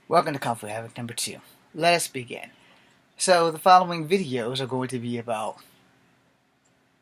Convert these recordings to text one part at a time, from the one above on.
Welcome to Conflict Havoc number 2. Let us begin. So, the following videos are going to be about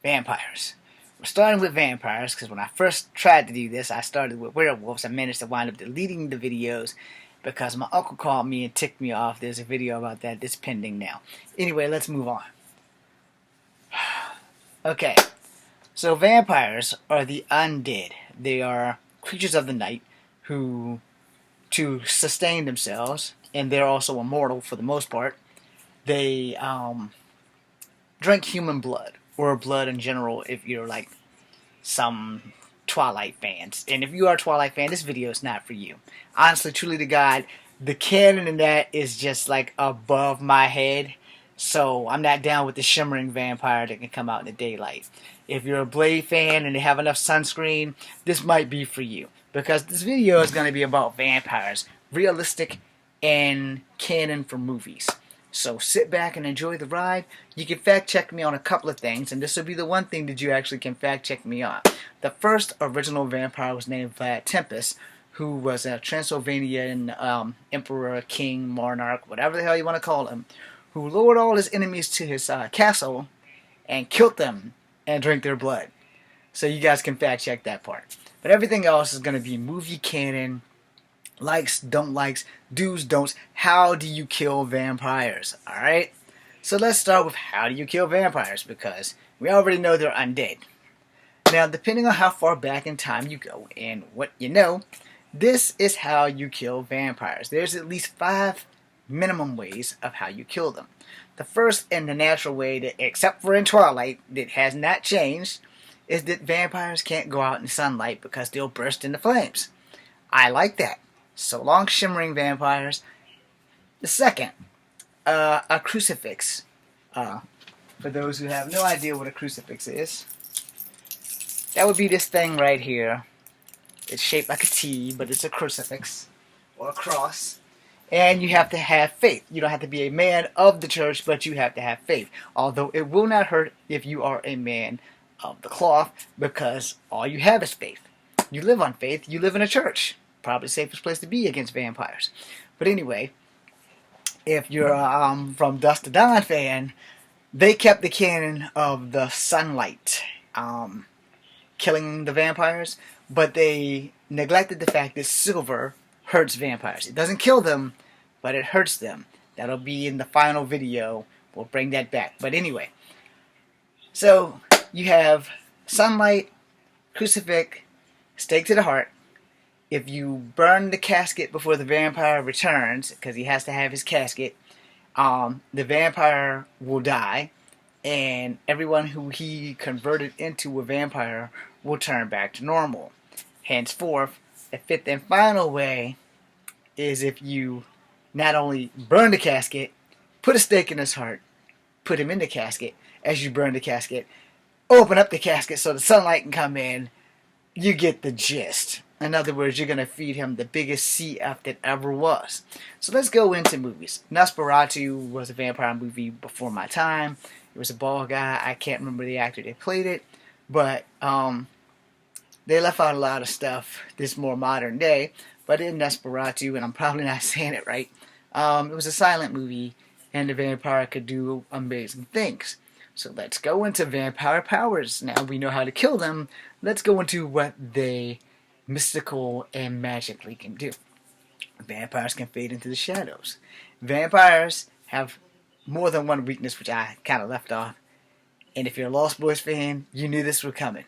vampires. We're starting with vampires because when I first tried to do this, I started with werewolves. I managed to wind up deleting the videos because my uncle called me and ticked me off. There's a video about that that's pending now. Anyway, let's move on. Okay, so vampires are the undead. They are creatures of the night who, to sustain themselves, and they're also immortal for the most part, they drink human blood or blood in general if you're like some Twilight fans. And if you are a Twilight fan, this video is not for you. Honestly, truly to God, the canon in that is just like above my head. So I'm not down with the shimmering vampire that can come out in the daylight. If you're a Blade fan and they have enough sunscreen, this might be for you. Because this video is going to be about vampires. Realistic and canon for movies. So sit back and enjoy the ride. You can fact check me on a couple of things, and this will be the one thing that you actually can fact check me on. The first original vampire was named Vlad Tepes, who was a Transylvanian emperor, king, monarch, whatever the hell you want to call him, who lured all his enemies to his castle and killed them and drank their blood. So you guys can fact check that part. But everything else is going to be movie canon, likes, don't likes, do's, don'ts. How do you kill vampires? Alright? So let's start with how do you kill vampires, because we already know they're undead. Now, depending on how far back in time you go and what you know, this is how you kill vampires. There's at least 5 minimum ways of how you kill them. The first and the natural way, that, except for in Twilight, that has not changed, is that vampires can't go out in the sunlight because they'll burst into flames. I like that. So long, shimmering vampires. The second, a crucifix. For those who have no idea what a crucifix is, that would be this thing right here. It's shaped like a T, but it's a crucifix or a cross. And you have to have faith. You don't have to be a man of the church, but you have to have faith. Although it will not hurt if you are a man of the cloth, because all you have is faith. You live on faith. You live in a church. Probably the safest place to be against vampires. But anyway, if you're from Dusk to Dawn fan, they kept the canon of the sunlight killing the vampires, but they neglected the fact that silver hurts vampires. It doesn't kill them, but it hurts them. That'll be in the final video. We'll bring that back. But anyway, so you have sunlight, crucifix, stake to the heart. If you burn the casket before the vampire returns, because he has to have his casket, the vampire will die, and everyone who he converted into a vampire will turn back to normal. Henceforth, the fifth and final way is if you not only burn the casket, put a stake in his heart, put him in the casket, as you burn the casket, open up the casket so the sunlight can come in, you get the gist. In other words, you're going to feed him the biggest CF that ever was. So let's go into movies. Nosferatu was a vampire movie before my time. It was a bald guy. I can't remember the actor that played it. But they left out a lot of stuff this more modern day. But in Nosferatu, and I'm probably not saying it right, it was a silent movie, and the vampire could do amazing things. So let's go into vampire powers. Now we know how to kill them. Let's go into what they mystical and magically can do. Vampires can fade into the shadows. Vampires have more than one weakness, which I kind of left off. And if you're a Lost Boys fan, you knew this was coming.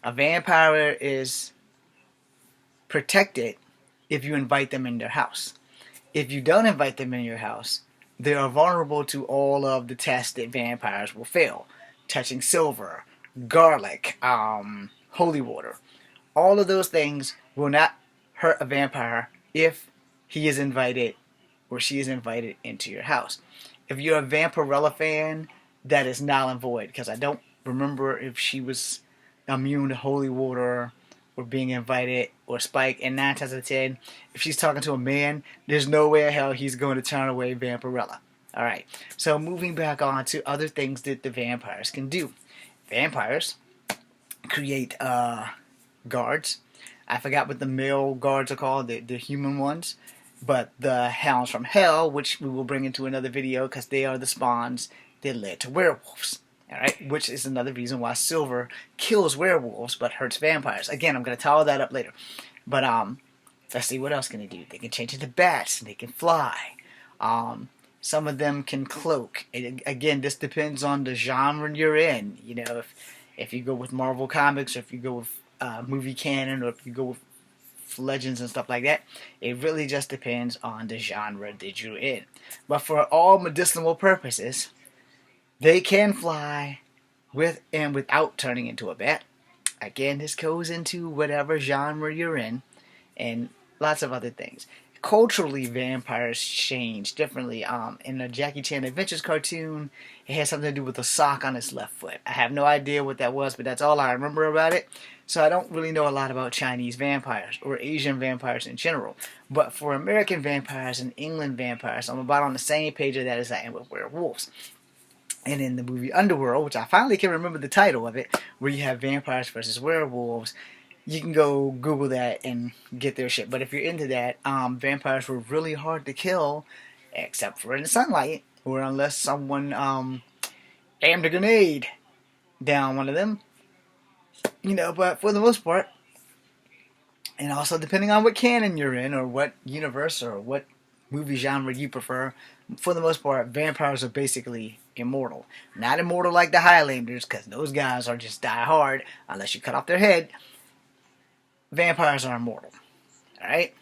A vampire is protected if you invite them in their house. If you don't invite them in your house, they are vulnerable to all of the tests that vampires will fail. Touching silver, garlic, holy water. All of those things will not hurt a vampire if he is invited or she is invited into your house. If you're a Vampirella fan, that is null and void, because I don't remember if she was immune to holy water or being invited or Spike. And 9 times out of 10, if she's talking to a man, there's no way in hell he's going to turn away Vampirella. Alright, so moving back on to other things that the vampires can do. Vampires create guards. I forgot what the male guards are called, the human ones. But the hounds from hell, which we will bring into another video because they are the spawns that led to werewolves. Alright, which is another reason why silver kills werewolves but hurts vampires. Again, I'm going to tell all that up later. But let's see, what else can they do? They can change into bats, and they can fly. Some of them can cloak. And again, this depends on the genre you're in. You know, if you go with Marvel Comics, or if you go with movie canon, or if you go with legends and stuff like that, it really just depends on the genre that you're in. But for all medicinal purposes, they can fly with and without turning into a bat. Again, this goes into whatever genre you're in, and lots of other things. Culturally, vampires change differently. In the Jackie Chan Adventures cartoon, it had something to do with a sock on his left foot. I have no idea what that was, but that's all I remember about it. So I don't really know a lot about Chinese vampires or Asian vampires in general. But for American vampires and England vampires, I'm about on the same page of that as I am with werewolves. And in the movie Underworld, which I finally can remember the title of it, where you have vampires versus werewolves, you can go Google that and get their shit. But if you're into that, vampires were really hard to kill, except for in the sunlight, or unless someone aimed a grenade down one of them. You know, but for the most part, and also depending on what canon you're in, or what universe, or what movie genre you prefer, for the most part, vampires are basically immortal. Not immortal like the Highlanders, because those guys are just die hard unless you cut off their head. Vampires are immortal. Alright?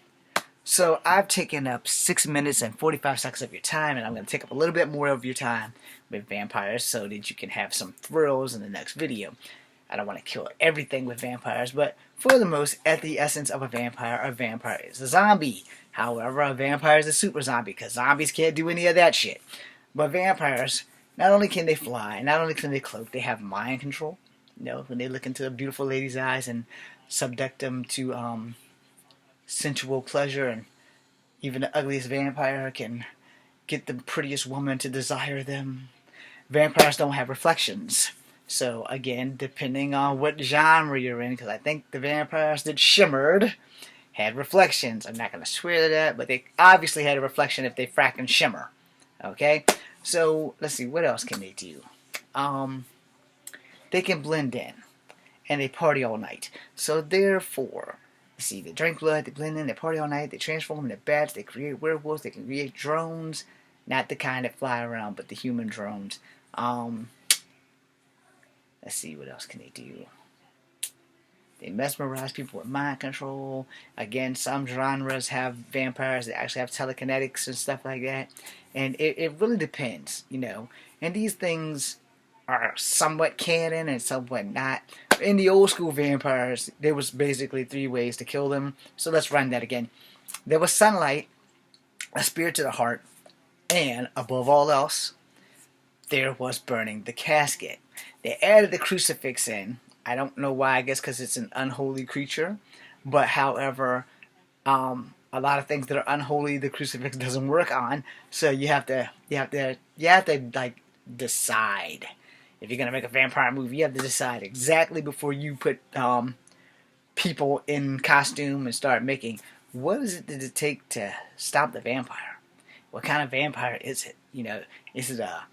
So I've taken up 6 minutes and 45 seconds of your time, and I'm going to take up a little bit more of your time with vampires so that you can have some thrills in the next video. I don't want to kill everything with vampires, but for the most, at the essence of a vampire is a zombie. However, a vampire is a super zombie, because zombies can't do any of that shit. But vampires, not only can they fly, not only can they cloak, they have mind control. You know, when they look into a beautiful lady's eyes and subject them to sensual pleasure, and even the ugliest vampire can get the prettiest woman to desire them. Vampires don't have reflections. So again, depending on what genre you're in, because I think the vampires that shimmered had reflections. I'm not going to swear to that, but they obviously had a reflection if they fracking shimmer. Okay? So, let's see, what else can they do? They can blend in, and they party all night. So therefore, let's see, they drink blood, they blend in, they party all night, they transform into bats, they create werewolves, they can create drones. Not the kind that fly around, but the human drones. Let's see, what else can they do? They mesmerize people with mind control. Again, some genres have vampires that actually have telekinetics and stuff like that. And it really depends, you know. And these things are somewhat canon and somewhat not. In the old school vampires, there was basically 3 ways to kill them. So let's run that again. There was sunlight, a spear to the heart, and, above all else, there was burning the casket. They added the crucifix in. I don't know why. I guess because it's an unholy creature. But however, a lot of things that are unholy, the crucifix doesn't work on. So you have to like decide. If you're gonna make a vampire movie, you have to decide exactly before you put people in costume and start making. What does it take to stop the vampire? What kind of vampire is it? You know, is it a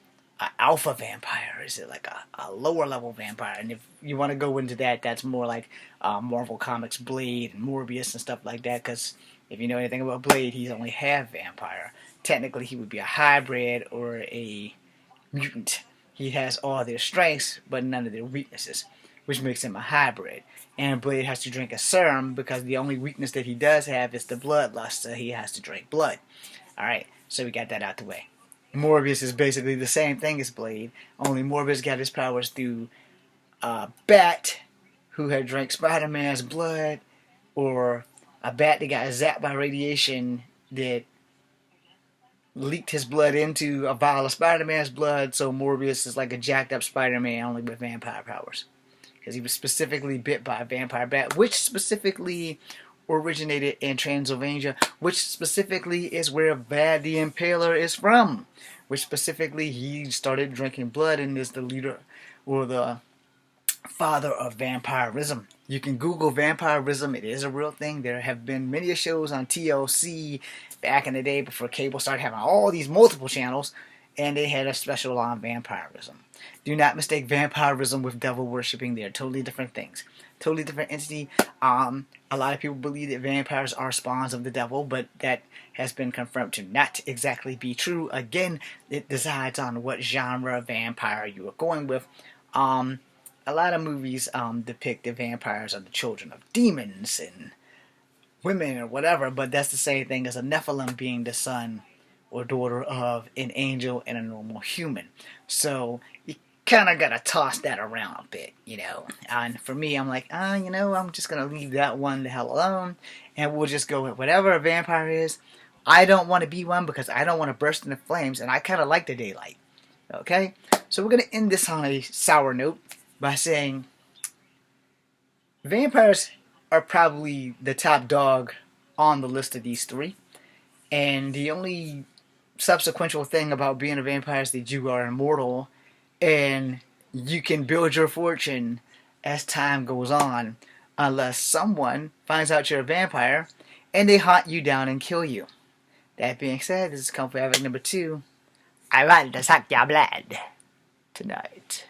alpha vampire? Is it like a lower level vampire? And if you want to go into that, that's more like Marvel Comics Blade and Morbius and stuff like that. Because if you know anything about Blade, he's only half vampire. Technically, he would be a hybrid or a mutant. He has all their strengths, but none of their weaknesses, which makes him a hybrid. And Blade has to drink a serum because the only weakness that he does have is the bloodlust, so he has to drink blood. Alright, so we got that out the way. Morbius is basically the same thing as Blade, only Morbius got his powers through a bat who had drank Spider-Man's blood, or a bat that got zapped by radiation that leaked his blood into a vial of Spider-Man's blood, so Morbius is like a jacked up Spider-Man only with vampire powers. Because he was specifically bit by a vampire bat, which specifically originated in Transylvania, which specifically is where Vlad the Impaler is from, which specifically he started drinking blood and is the leader or the father of vampirism You can Google vampirism. It is a real thing. There have been many shows on TLC back in the day before cable started having all these multiple channels, and they had a special on vampirism. Do not mistake vampirism with devil worshipping. They are totally different things. Totally different entity. A lot of people believe that vampires are spawns of the devil, but that has been confirmed to not exactly be true. Again, it decides on what genre of vampire you are going with. A lot of movies depict the vampires are the children of demons and women or whatever, but that's the same thing as a Nephilim being the son or daughter of an angel and a normal human. So you kind of got to toss that around a bit, you know. And for me, I'm like, you know, I'm just going to leave that one the hell alone, and we'll just go with whatever a vampire is. I don't want to be one because I don't want to burst into flames, and I kind of like the daylight. Okay? So we're going to end this on a sour note by saying vampires are probably the top dog on the list of these three. And the only subsequential thing about being a vampire is that you are immortal and you can build your fortune as time goes on, unless someone finds out you're a vampire and they hunt you down and kill you. That being said, this is Comfort Havoc number 2. I want to suck your blood tonight.